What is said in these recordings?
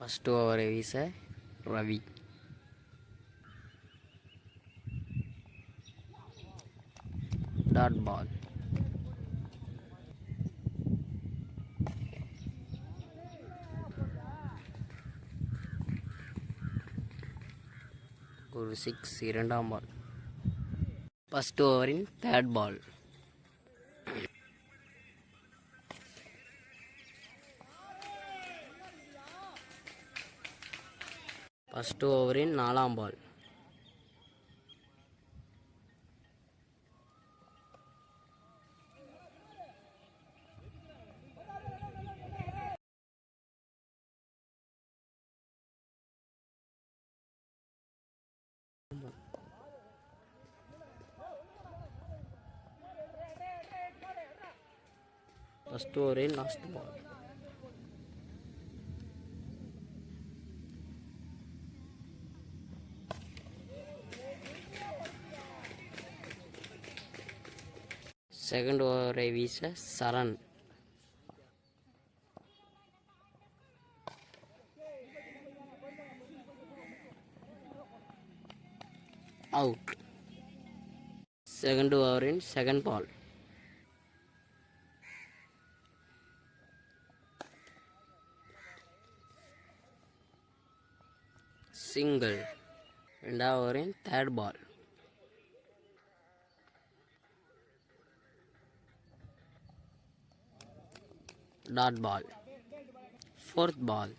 First over is a Ravi. Dot ball. ஒரு 6 இரண்டாம் ball. First ஓவரின் தேர்ட் பால். ஃபர்ஸ்ட் ஓவரின் நாலாம் ball. First over in last ball. Second over is a Saran. Out. Second over in second ball. Single. And over in third ball. Dot ball. Fourth ball.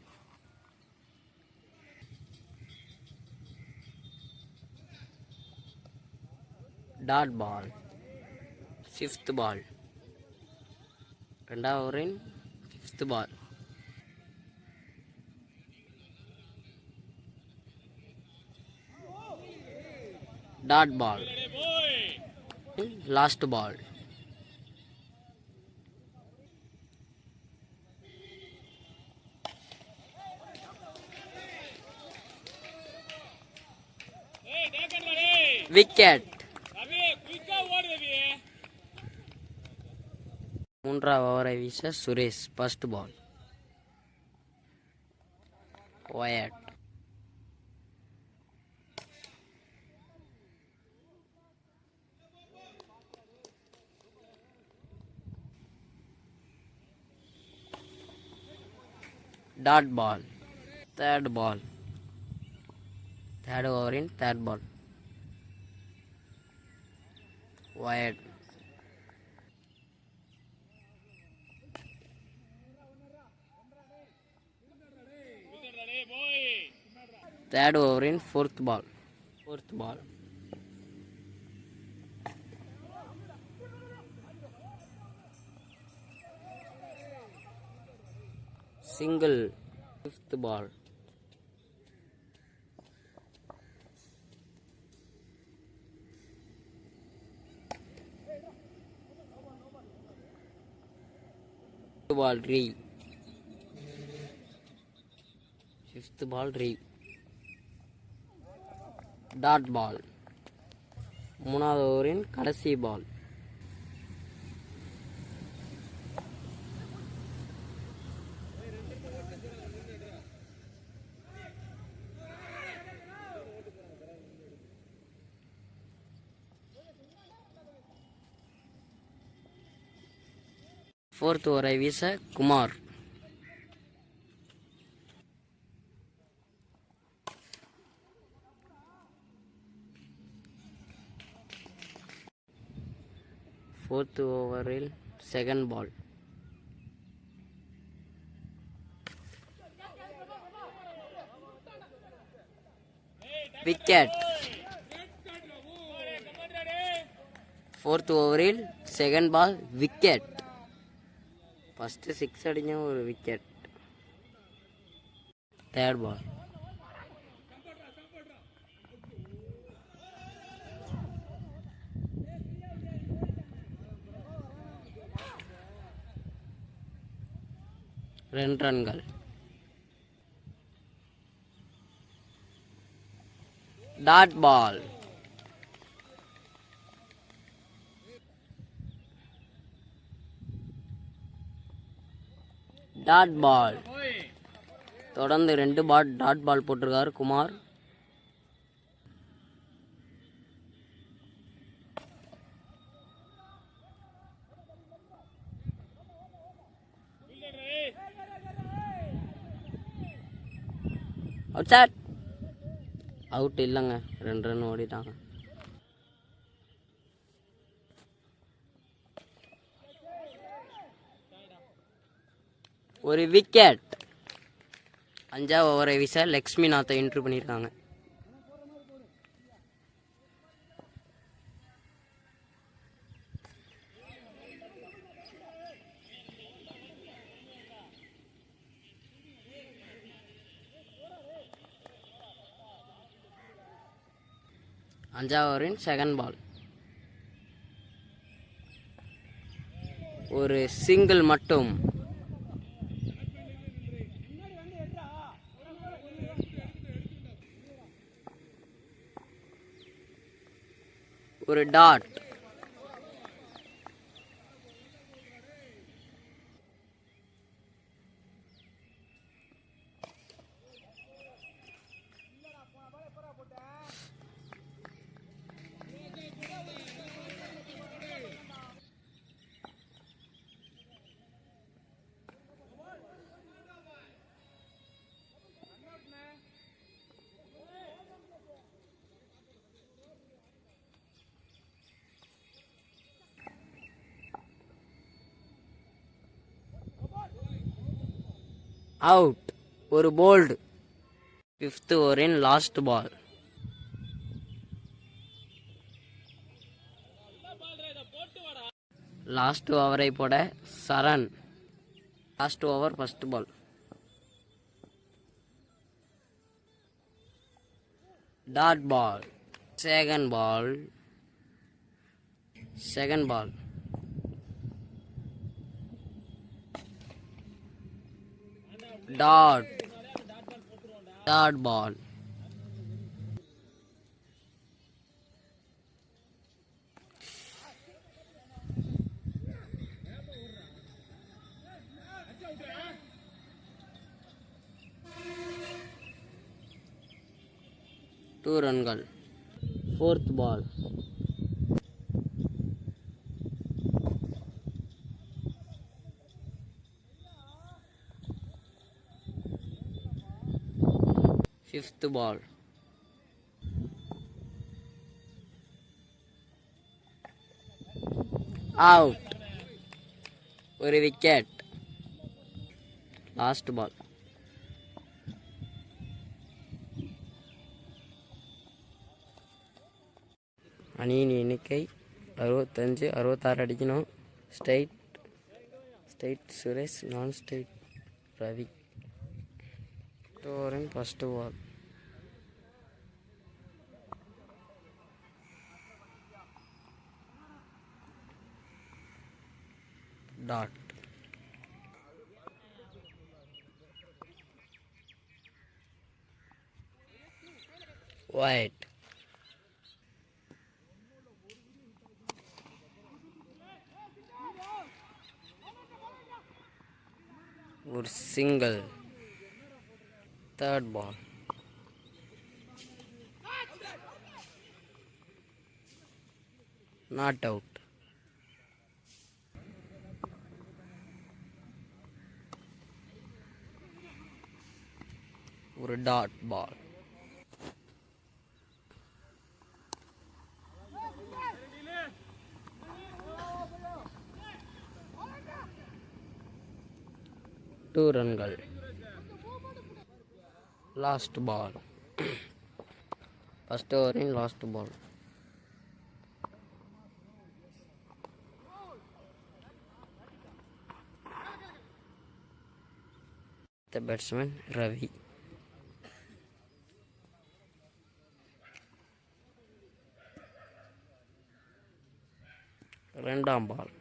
Dot ball. Fifth ball. And over in fifth ball. Dot ball. Last ball. Wicket. மூன்றாவது ஓவரை வீச Suresh. First ball. Wide. Dot ball. Third ball. Third over in third ball. Wide. Third over in fourth ball. Fourth ball. Single. Fifth ball. Ball re. Fifth ball re. Dot ball. மூணாவது ஓவரின் கடைசி பால். Fourth ஓவரை வீச Kumar. Fourth ஓவரில் second ball. Wicket. Fourth ஓவரில் second ball wicket. First 6 அடிஞ்ச ஒரு wicket. Third ball. ரெண்டு ரன்கள். Dot ball. Dot ball. தொடர்ந்து 2 டாட் பால் போட்டிருக்காரு குமார். அவுட் சார், அவுட் இல்லைங்க, 2 ரன் ஓடிட்டாங்க. ஒரு விக்கெட். 5ஆவது ஓவரை வீச லக்ஷ்மிநாத்தை என்ட்ரி பண்ணியிருக்காங்க. அஞ்சாவது ஓவரின் செகண்ட் பால். ஒரு சிங்கிள் மட்டும். ஒரு டாட். அவுட். ஒரு போல்டு. 5th ஓவரின் லாஸ்ட் பால். லாஸ்ட் ஓவரை போட Charan. Last over first ball. Dot ball. Second ball. Dot ball. Two ரன்கள். 4th ball. Fifth ball. Out. ஒரு விக்கெட். Last ball. அணியின் எண்ணிக்கை 65, 66 அடிக்கணும். Straight Suresh, non straight Ravi. ஓவரின் ஃபர்ஸ்ட் பால். டாட். ஒயிட். ஒரு single. Third ball. Not out. ஒரு dot ball. Two ரன்கள். Last ball. First ஓவரின் last ball. The batsman Ravi. இரண்டாம் பால்.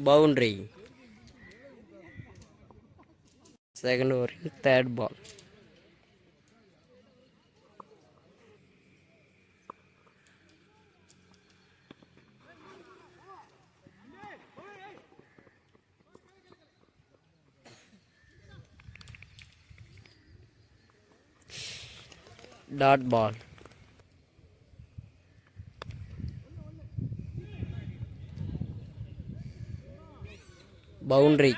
பவுண்டரி. செகண்ட் ஓவரின் third ball. Dot ball. Boundary.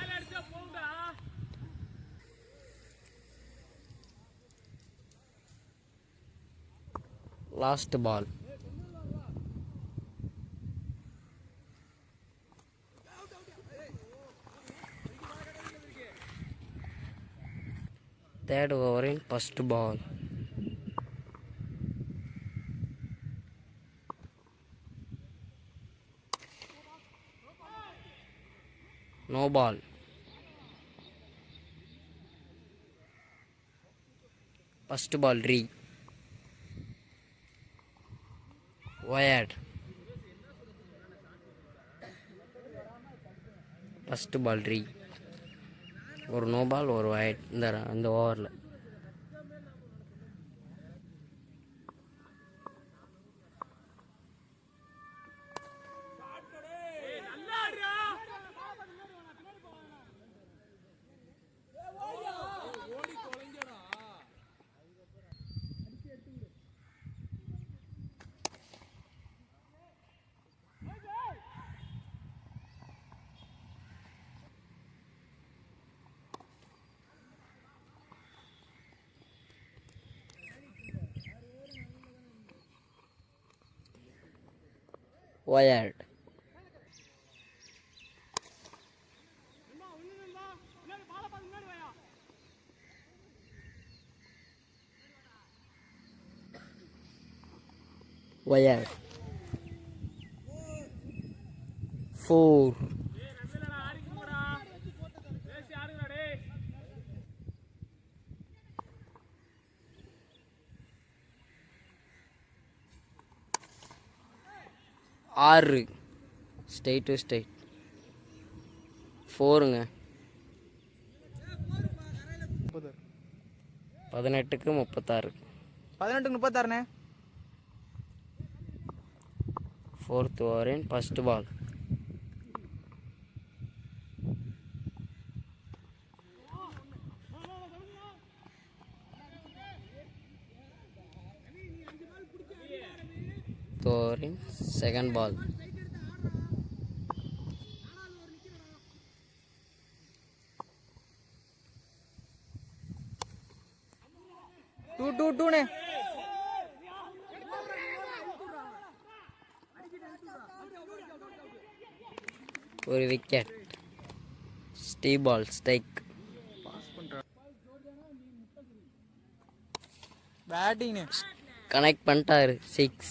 Last ball. Third ஓவரின் first ball. No ball. First ball ரீ. Wide. First ball ரீ. ஒரு no ball ஒரு wide இந்த ஓவரில். ஒயர்ட். ஒயர்ட். 4. ஆறு. Straight to straight. 4ங்க. 18க்கு 36. 18க்கு 36ண்ணே. ஃபோர்த் ஓவரின் ஃபர்ஸ்ட் பால். ஓவரின் செகண்ட் பால். டூ ண்ணே. ஒரு wicket. Ball strike. Batting connect பண்ணிட்டாரு. 6.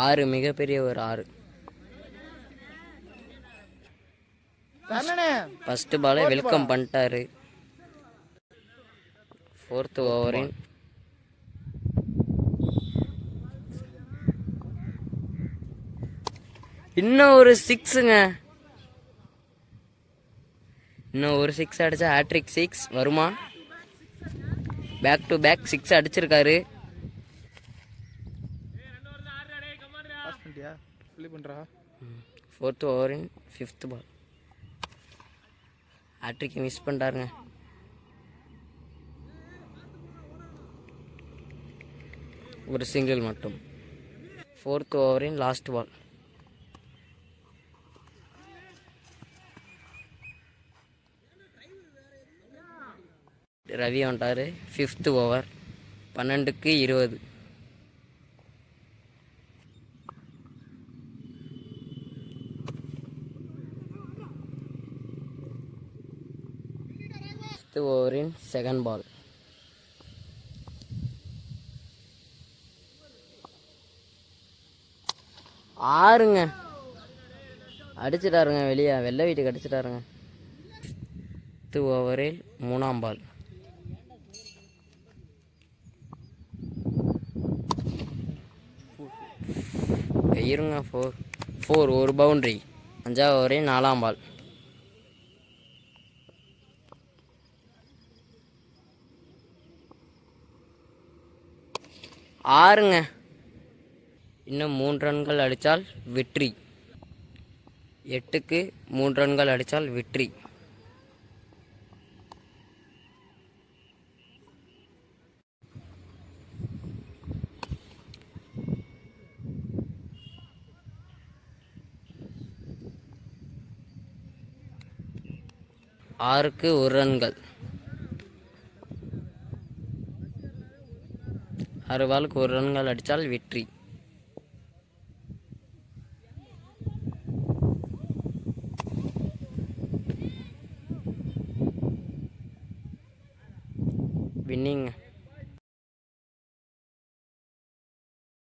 6 மிகப்பெரிய ஒரு 6. ஃபர்ஸ்ட் பாலை வெல்கம் பண்ணிட்டாரு. ஃபோர்த் ஓவரின் இன்னும் ஒரு 6ங்க. இன்னும் ஒரு 6 அடிச்சா ஹேட்ரிக் 6 வருமா? பேக் டு பேக் 6 அடிச்சிருக்காரு. ஃபோர்த் ஓவரின் ஃபிஃப்த் பால். ஹேட்ரிக்கை மிஸ் பண்ணிட்டாருங்க. ஒரு சிங்கிள் மட்டும். ஃபோர்த் ஓவரின் லாஸ்ட் பால். ரவி வந்துட்டாரு. Fifth over. 12க்கு 20. ஃபிஃப்த் ஓவரின் செகண்ட் பால். ஆறுங்க. அடிச்சிட்டாருங்க வெளியே. வெள்ளை வீட்டுக்கு அடிச்சிட்டாருங்க. ஃபிஃப்த் ஓவரில் 3ஆம் பால். இருங்க. 4 ஒரு பவுண்டரி. 5ஆவது ஓவரில் 4ஆம் பால். ஆறுங்க. இன்னும் 3 ரன்கள் அடித்தால் வெற்றி. 8க்கு 3 ரன்கள் அடித்தால் வெற்றி. 6க்கு 1 ரன்கள். 6 பாலுக்கு 1 ரன்கள் அடித்தால் வெற்றி. வின்னிங்